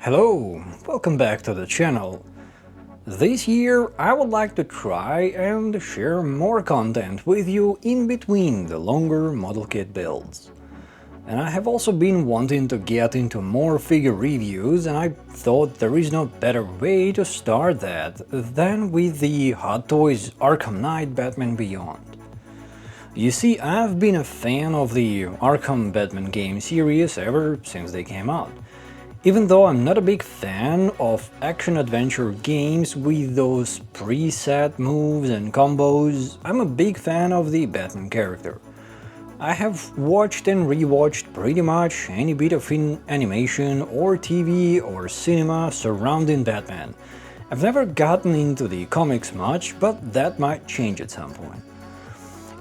Hello, welcome back to the channel. This year I would like to try and share more content with you in between the longer model kit builds. And I have also been wanting to get into more figure reviews, and I thought there is no better way to start that than with the Hot Toys Arkham Knight Batman Beyond. You see, I've been a fan of the Arkham Batman game series ever since they came out. Even though I'm not a big fan of action-adventure games with those preset moves and combos, I'm a big fan of the Batman character. I have watched and rewatched pretty much any bit of animation or TV or cinema surrounding Batman. I've never gotten into the comics much, but that might change at some point.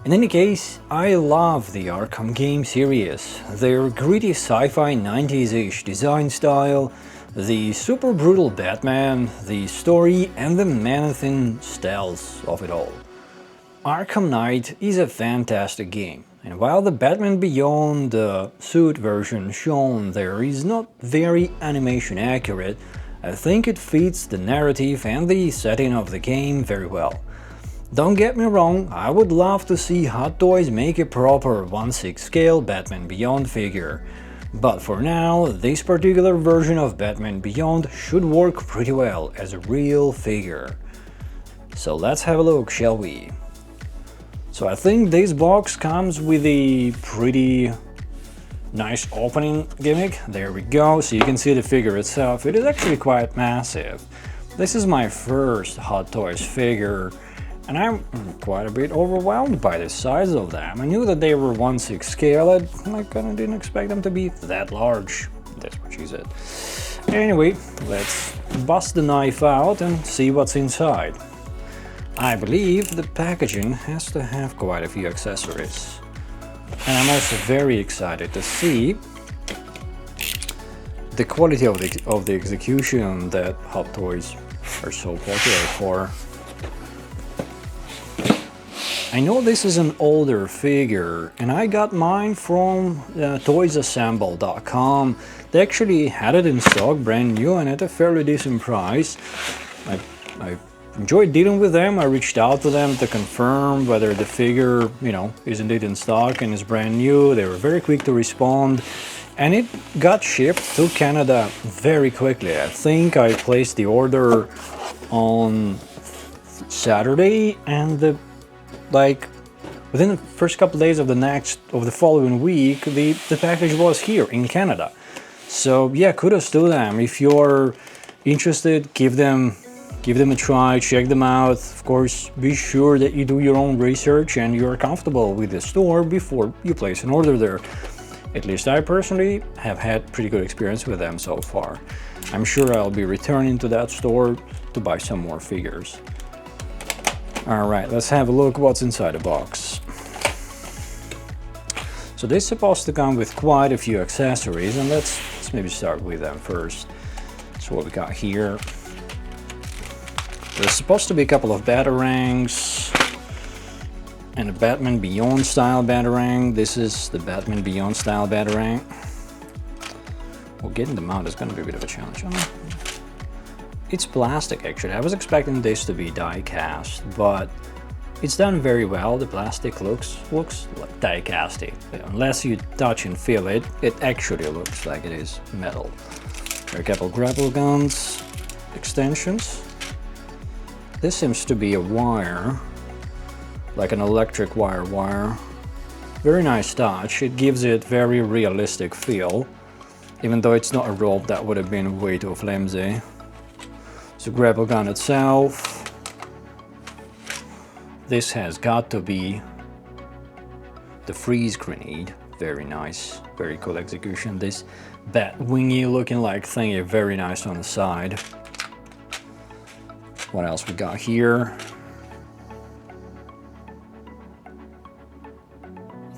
In any case, I love the Arkham game series, their gritty sci-fi 90s-ish design style, the super brutal Batman, the story and the man-thin stealth of it all. Arkham Knight is a fantastic game, and while the Batman Beyond suit version shown there is not very animation accurate, I think it fits the narrative and the setting of the game very well. Don't get me wrong, I would love to see Hot Toys make a proper 1/6 scale Batman Beyond figure, but for now, this particular version of Batman Beyond should work pretty well as a real figure. So let's have a look, shall we? So I think this box comes with a pretty nice opening gimmick. There we go, so you can see the figure itself. It is actually quite massive. This is my first Hot Toys figure, and I'm quite a bit overwhelmed by the size of them. I knew that they were 1/6 scale, I kinda didn't expect them to be that large. That's what she said. Anyway, let's bust the knife out and see what's inside. I believe the packaging has to have quite a few accessories. And I'm also very excited to see the quality of the execution that Hot Toys are so popular for. I know this is an older figure, and I got mine from toysassemble.com. They actually had it in stock, brand new, and at a fairly decent price. I enjoyed dealing with them. I reached out to them to confirm whether the figure, is indeed in stock and is brand new. They were very quick to respond, and it got shipped to Canada very quickly. I think I placed the order on Saturday, and within the first couple of days of the following week, the package was here in Canada. So yeah, kudos to them. If you're interested, give them a try, check them out. Of course, be sure that you do your own research and you're comfortable with the store before you place an order there. At least I personally have had pretty good experience with them so far. I'm sure I'll be returning to that store to buy some more figures. Alright, let's have a look what's inside the box. So this is supposed to come with quite a few accessories, and let's maybe start with them first. So what we got here. There's supposed to be a couple of batarangs and a Batman Beyond style batarang. This is the Batman Beyond style batarang. Well, getting them out is going to be a bit of a challenge. It's plastic, actually. I was expecting this to be die cast, but it's done very well. The plastic looks like die casty. Unless you touch and feel it, it actually looks like it is metal. There are a couple grapple guns, extensions. This seems to be a wire, like an electric wire. Very nice touch. It gives it very realistic feel, even though it's not a rope. That would have been way too flimsy. So grapple gun itself. This has got to be the freeze grenade. Very nice, very cool execution. This bat wingy looking like thingy, very nice on the side. What else we got here?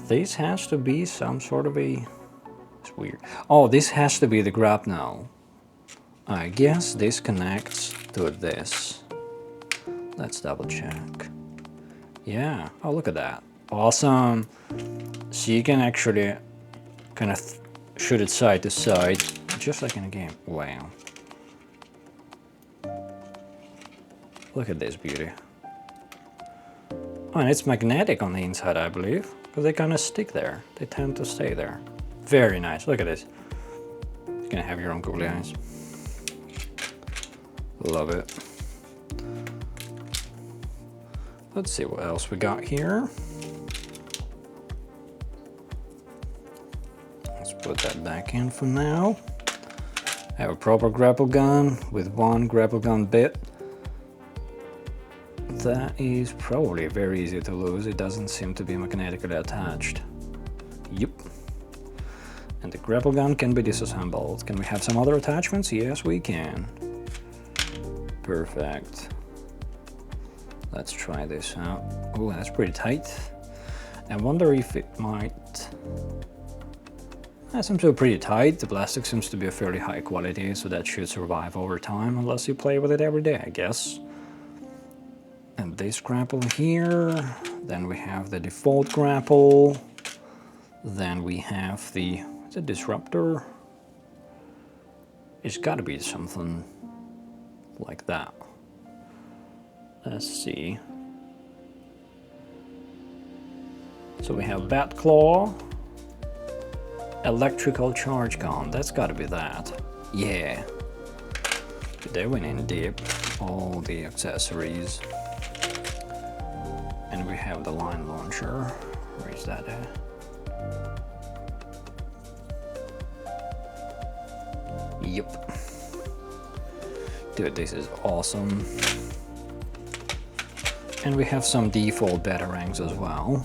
This has to be some sort of a... It's weird. Oh, this has to be the grapnel. I guess this connects to this. Let's double check. Yeah, oh look at that. Awesome. So you can actually kind of shoot it side to side, just like in a game. Wow. Look at this beauty. Oh, and it's magnetic on the inside, I believe, because they kind of stick there. They tend to stay there. Very nice. Look at this. You're gonna have your own googly eyes. Love it. Let's see what else we got here. Let's put that back in for now. I have a proper grapple gun with one grapple gun bit. That is probably very easy to lose. It doesn't seem to be magnetically attached. Yep. And the grapple gun can be disassembled. Can we have some other attachments? Yes, we can. Perfect. Let's try this out. Oh, that's pretty tight. I wonder if it might... That seems to be pretty tight. The plastic seems to be a fairly high quality, so that should survive over time, unless you play with it every day, I guess. And this grapple here. Then we have the default grapple. Then we have the disruptor. It's got to be something like that. Let's see. So we have Bat Claw, electrical charge gun. That's got to be that. Yeah. They went in deep. All the accessories. And we have the line launcher. Where is that at? Yep. Dude, this is awesome. And we have some default batarangs as well.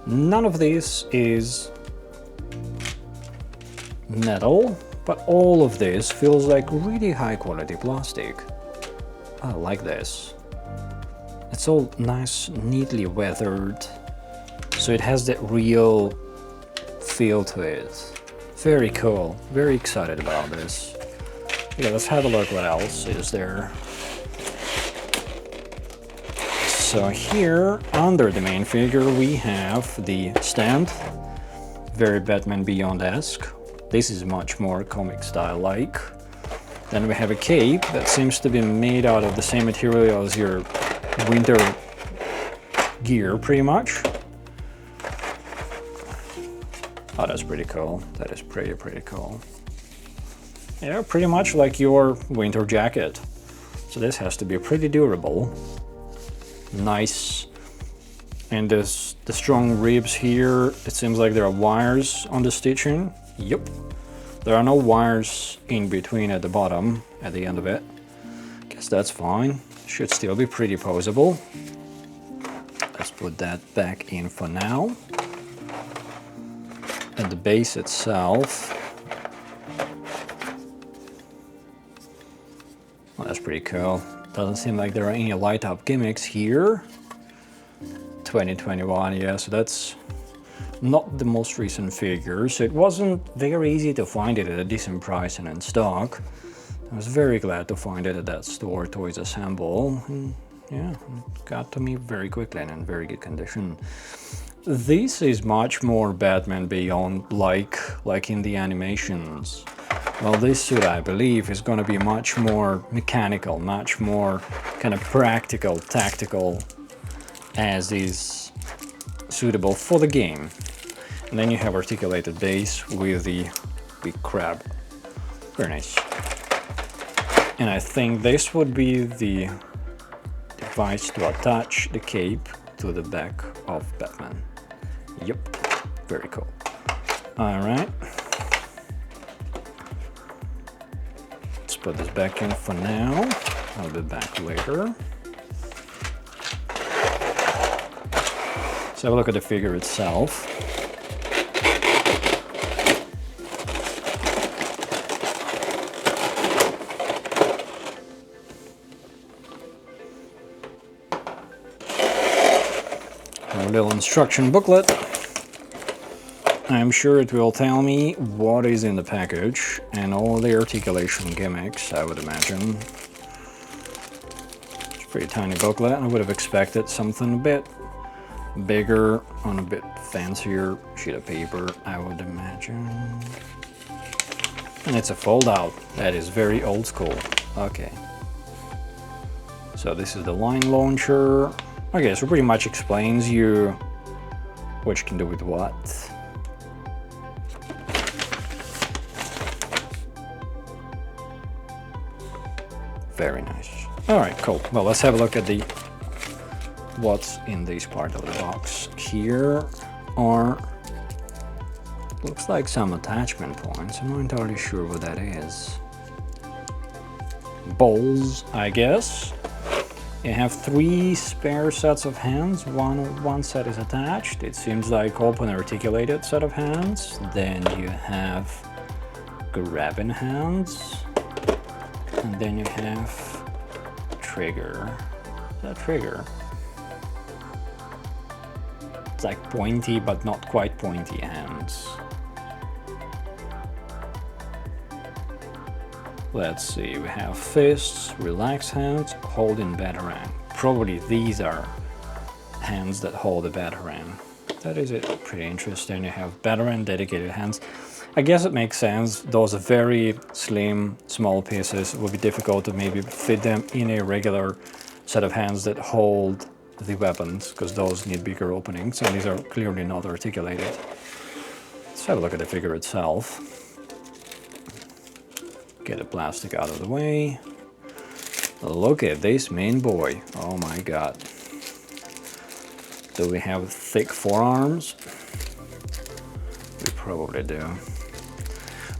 None of this is metal, but all of this feels like really high quality plastic. I like this. It's all nice, neatly weathered, so it has that real feel to it. Very cool. Very excited about this. Okay, let's have a look what else is there. So here, under the main figure, we have the stand. Very Batman Beyond-esque. This is much more comic style-like. Then we have a cape that seems to be made out of the same material as your winter gear, pretty much. Oh, that's pretty cool. That is pretty cool. Yeah, pretty much like your winter jacket. So this has to be pretty durable. Nice. And the strong ribs here, it seems like there are wires on the stitching. Yep. There are no wires in between at the bottom, at the end of it. Guess that's fine. Should still be pretty posable. Let's put that back in for now. And the base itself, well, that's pretty cool. Doesn't seem like there are any light up gimmicks here. 2021, yeah, so that's not the most recent figure, so it wasn't very easy to find it at a decent price and in stock. I was very glad to find it at that store, Toys Assemble, and yeah, it got to me very quickly and in very good condition. This is much more Batman Beyond like in the animations. Well, this suit, I believe, is going to be much more mechanical, much more kind of practical, tactical, as is suitable for the game. And then you have articulated base with the big crab. Very nice. And I think this would be the device to attach the cape to the back of Batman. Yep, very cool. All right. Let's put this back in for now. I'll be back later. Let's have a look at the figure itself. A little instruction booklet. I'm sure it will tell me what is in the package and all the articulation gimmicks, I would imagine. It's a pretty tiny booklet. I would have expected something a bit bigger on a bit fancier sheet of paper, I would imagine. And it's a fold out. That is very old school. Okay. So this is the line launcher. Okay, so pretty much explains you what you can do with what. Very nice. All right, cool. Well, let's have a look at the what's in this part of the box. Here are, looks like some attachment points. I'm not entirely sure what that is. Bowls, I guess. You have 3 spare sets of hands. One set is attached. It seems like open articulated set of hands. Then you have grabbing hands. And then you have trigger. That trigger. It's like pointy, but not quite pointy hands. Let's see, we have fists, relaxed hands, holding batarang. Probably these are hands that hold a batarang. That is it, pretty interesting. You have batarang dedicated hands. I guess it makes sense. Those are very slim, small pieces. It would be difficult to maybe fit them in a regular set of hands that hold the weapons, because those need bigger openings, and these are clearly not articulated. Let's have a look at the figure itself. Get the plastic out of the way. Look at this mean boy. Oh my god. Do we have thick forearms? We probably do.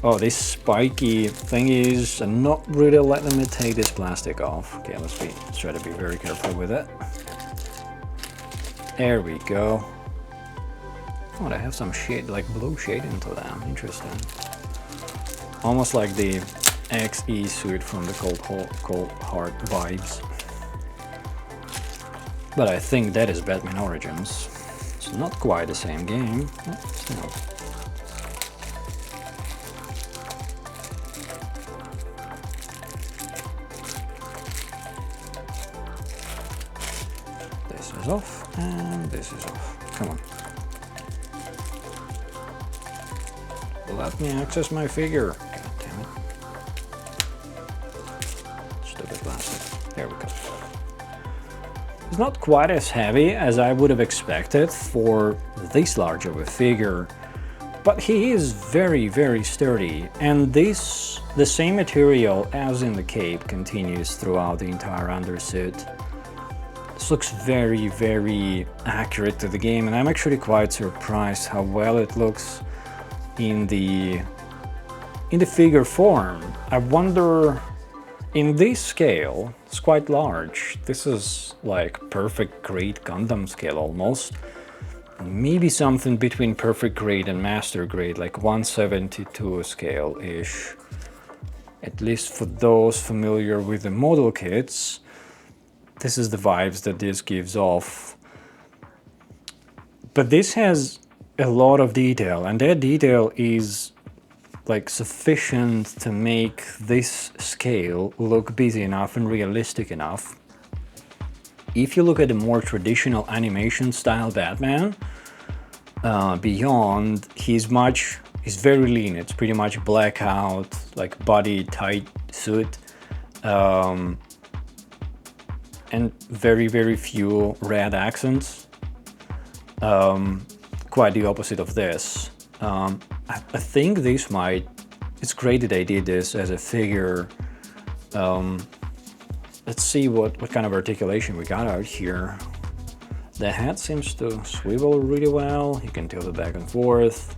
Oh, these spiky thingies are not really letting me take this plastic off. Okay, let's try to be very careful with it. There we go. Oh, they have some shade, like blue shade into them. Interesting. Almost like the XE suit from the Cold Heart vibes. But I think that is Batman Origins. It's not quite the same game, but still. This is off, and this is off. Come on. Let me access my figure. God damn it. Stupid plastic. There we go. It's not quite as heavy as I would have expected for this large of a figure, but he is very, very sturdy, and the same material as in the cape continues throughout the entire undersuit. This looks very, very accurate to the game, and I'm actually quite surprised how well it looks in the figure form. I wonder, in this scale, it's quite large. This is like perfect grade Gundam scale almost. Maybe something between perfect grade and master grade, like 1/72 scale-ish. At least for those familiar with the model kits, this is the vibes that this gives off. But this has a lot of detail, and that detail is like sufficient to make this scale look busy enough and realistic enough. If you look at the more traditional animation style Batman, Beyond, he's very lean. It's pretty much blackout, like body tight suit, and very, very few red accents. Quite the opposite of this. I think it's great that they did this as a figure. Let's see what kind of articulation we got out here. The head seems to swivel really well. You can tilt it back and forth,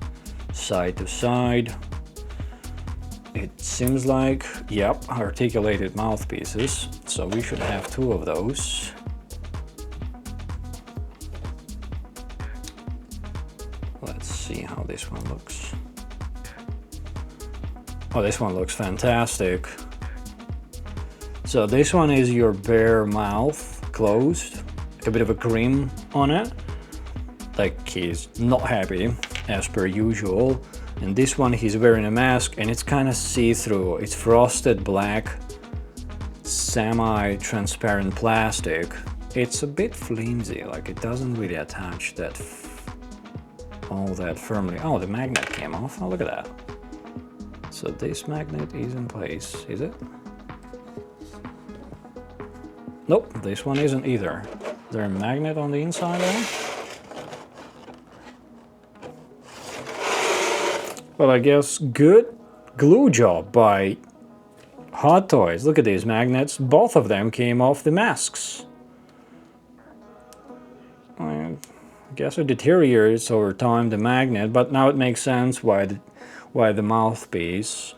side to side. It seems like, yep, articulated mouthpieces. So we should have 2 of those. Let's see how this one looks. Oh, this one looks fantastic. So this one is your bare mouth closed, a bit of a grin on it, like he's not happy as per usual. And this one he's wearing a mask and it's kind of see-through. It's frosted black, semi-transparent plastic. It's a bit flimsy, like it doesn't really attach all that firmly. Oh, the magnet came off. Oh, look at that. So this magnet is in place, is it? Nope, this one isn't either. Is there a magnet on the inside there? Well, I guess good glue job by Hot Toys. Look at these magnets. Both of them came off the masks. I guess it deteriorates over time, the magnet, but now it makes sense why the mouthpiece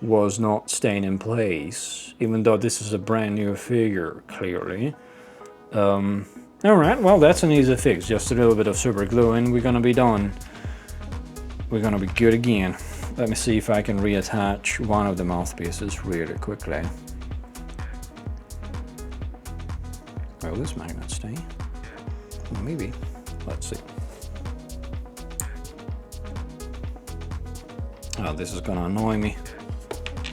was not staying in place, even though this is a brand new figure, clearly. Alright, well, that's an easy fix. Just a little bit of super glue and we're gonna be done. We're gonna be good again. Let me see if I can reattach one of the mouthpieces really quickly. Will this magnet stay? Maybe. Let's see. Oh, this is gonna annoy me.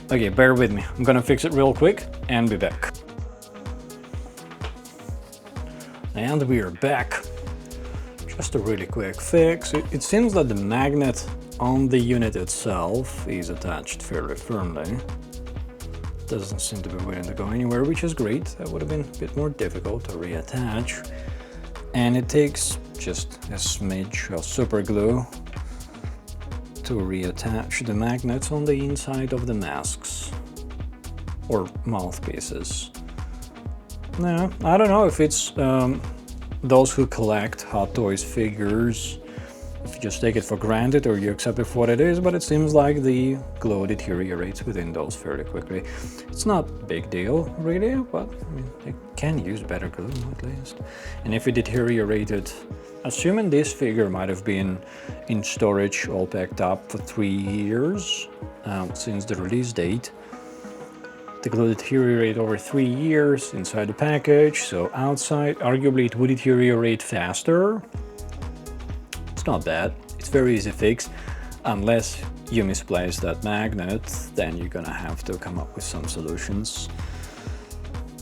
Okay, bear with me. I'm gonna fix it real quick and be back. And we are back. Just a really quick fix. It seems that the magnet on the unit itself is attached fairly firmly. Doesn't seem to be willing to go anywhere, which is great. That would have been a bit more difficult to reattach. And it takes just a smidge of super glue to reattach the magnets on the inside of the masks or mouthpieces. Now, I don't know if it's those who collect Hot Toys figures, if you just take it for granted or you accept it for what it is, but it seems like the glue deteriorates within those fairly quickly. It's not a big deal, really, but I mean, they can use better glue at least. And if it deteriorated, assuming this figure might have been in storage all packed up for 3 years since the release date, the glue deteriorated over 3 years inside the package, so outside, arguably it would deteriorate faster. It's not bad, it's very easy to fix, unless you misplace that magnet, then you're gonna have to come up with some solutions.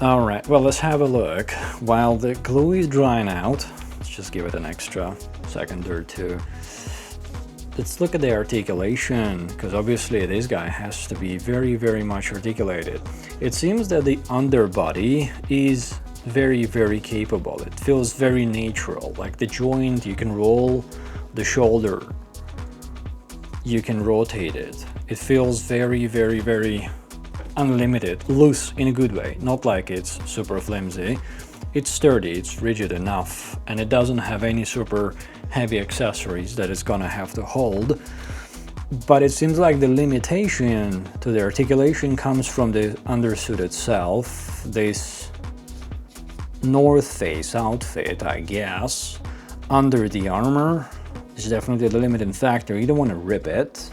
Alright, well, let's have a look. While the glue is drying out, let's just give it an extra second or two. Let's look at the articulation, because obviously this guy has to be very, very much articulated. It seems that the underbody is very, very capable. It feels very natural, like the joint, you can roll the shoulder, you can rotate it. It feels very, very, very unlimited, loose in a good way, not like it's super flimsy. It's sturdy, it's rigid enough, and it doesn't have any super heavy accessories that it's gonna have to hold. But it seems like the limitation to the articulation comes from the undersuit itself. This North Face outfit, I guess, under the armor is definitely the limiting factor. You don't want to rip it.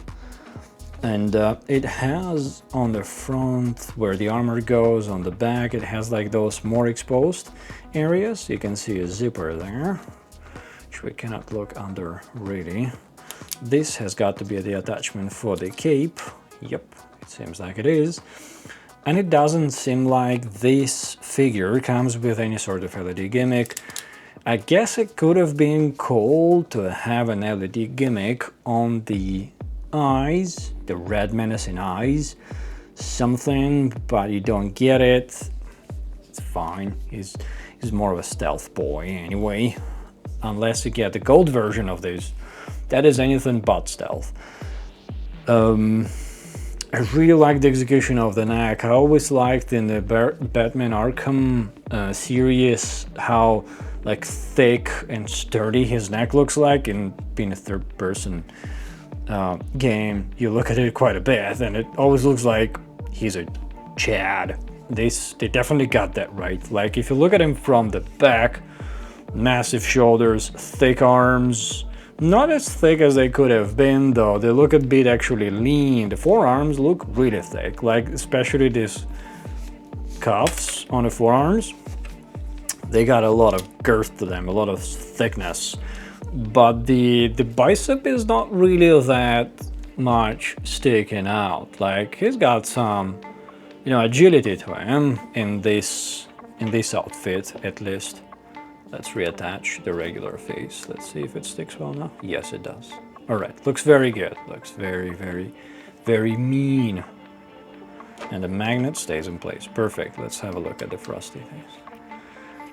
And it has on the front where the armor goes, on the back it has like those more exposed areas. You can see a zipper there, which we cannot look under really. This has got to be the attachment for the cape. Yep, it seems like it is. And it doesn't seem like this figure comes with any sort of LED gimmick. I guess it could have been cool to have an LED gimmick on the eyes, the red menacing eyes, something, but you don't get it. It's fine. He's more of a stealth boy anyway, unless you get the gold version of this. That is anything but stealth. I really like the execution of the neck. I always liked in the Batman Arkham series how like thick and sturdy his neck looks like. In being a third-person game, you look at it quite a bit and it always looks like he's a Chad. They definitely got that right. Like if you look at him from the back, massive shoulders, thick arms, not as thick as they could have been though. They look a bit actually lean. The forearms look really thick, like especially these cuffs on the forearms. They got a lot of girth to them, a lot of thickness. But the bicep is not really that much sticking out. Like he's got some, you know, agility to him in this outfit at least. Let's reattach the regular face. Let's see if it sticks well now. Yes, it does. All right, looks very good. Looks very, very, very mean. And the magnet stays in place. Perfect. Let's have a look at the frosty face.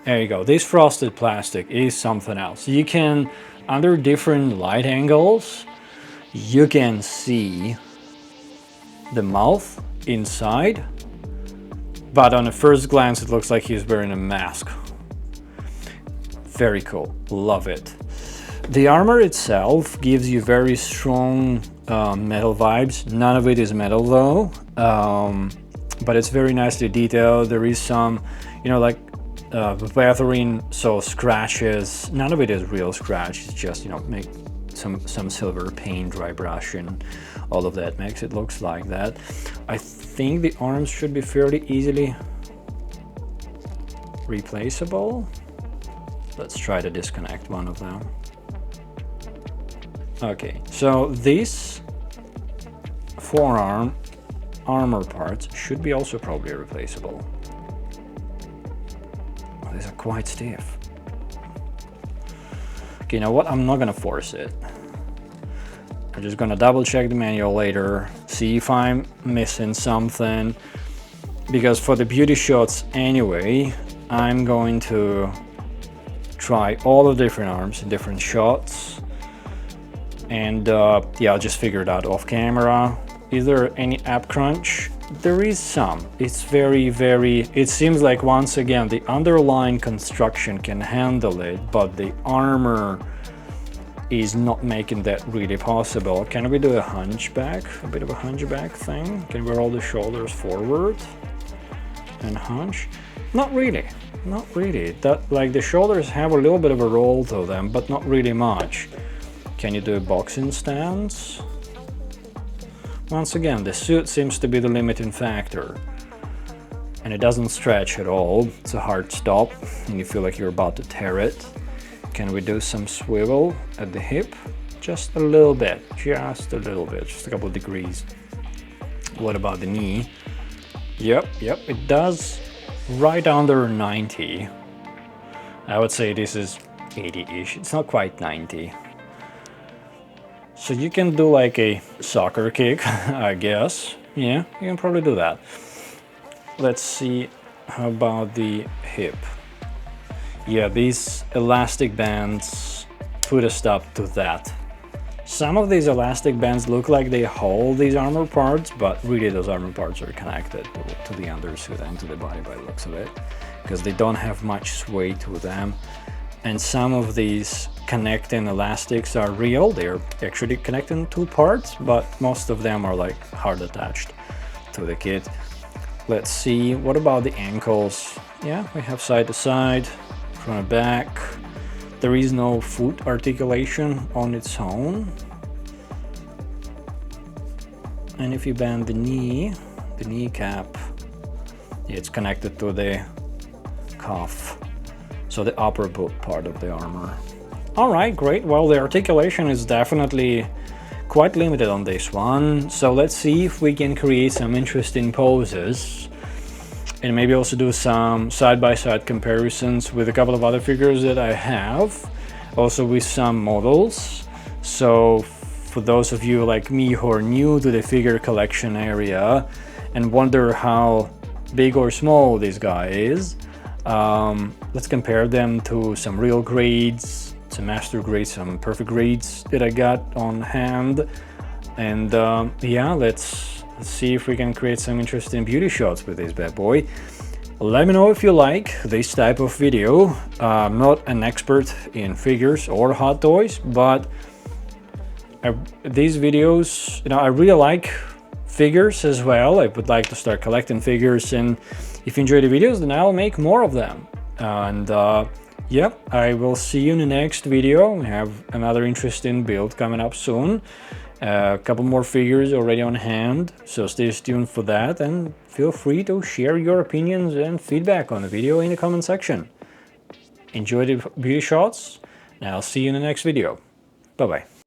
There you go. This frosted plastic is something else. You can, under different light angles, you can see the mouth inside, but on a first glance it looks like he's wearing a mask. Very cool, love it. The armor itself gives you very strong metal vibes. None of it is metal though, but it's very nicely detailed. There is some, you know, like weathering, so scratches. None of it is real scratch. It's just, you know, make some silver paint, dry brush, and all of that makes it looks like that. I think the arms should be fairly easily replaceable. Let's try to disconnect one of them. Okay, so these forearm armor parts should be also probably replaceable. Oh, these are quite stiff. Okay, you know what? I'm not gonna force it. I'm just gonna double check the manual later, see if I'm missing something. Because for the beauty shots anyway, I'm going to try all the different arms in different shots. And yeah, I'll just figure it out off camera. Is there any app crunch? There is some. It's very, it seems like once again the underlying construction can handle it, but the armor is not making that really possible. Can we do a hunchback? A bit of a hunchback thing? Can we roll the shoulders forward and hunch? Not really. Not really. That, like, the shoulders have a little bit of a roll to them, but not really much. Can you do a boxing stance? Once again, the suit seems to be the limiting factor. And it doesn't stretch at all. It's a hard stop, and you feel like you're about to tear it. Can we do some swivel at the hip? Just a little bit, just a little bit, just a couple of degrees. What about the knee? Yep, it does right under 90. I would say this is 80-ish. It's not quite 90. So you can do like a soccer kick, I guess. Yeah, you can probably do that. Let's see, how about the hip? Yeah, these elastic bands put a stop to that. Some of these elastic bands look like they hold these armor parts, but really those armor parts are connected to the undersuit and to the body by the looks of it, because they don't have much sway to them. And some of these connecting elastics are real. They're actually connecting two parts, but most of them are like hard attached to the kit. Let's see, what about the ankles? Yeah, we have side to side, front and back. There is no foot articulation on its own. And if you bend the knee, the kneecap, it's connected to the cuff. So the upper part of the armor. All right, great. Well, the articulation is definitely quite limited on this one. So let's see if we can create some interesting poses and maybe also do some side-by-side comparisons with a couple of other figures that I have, also with some models. So for those of you like me who are new to the figure collection area and wonder how big or small this guy is, let's compare them to some real grades, some master grades, some perfect grades that I got on hand. And yeah, let's see if we can create some interesting beauty shots with this bad boy. Let me know if you like this type of video. I'm not an expert in figures or hot toys, but these videos, you know, I really like figures as well. I would like to start collecting figures, and if you enjoy the videos, then I'll make more of them. And yeah, I will see you in the next video. We have another interesting build coming up soon. A couple more figures already on hand, so stay tuned for that, and feel free to share your opinions and feedback on the video in the comment section. Enjoy the beauty shots, and I'll see you in the next video. Bye bye.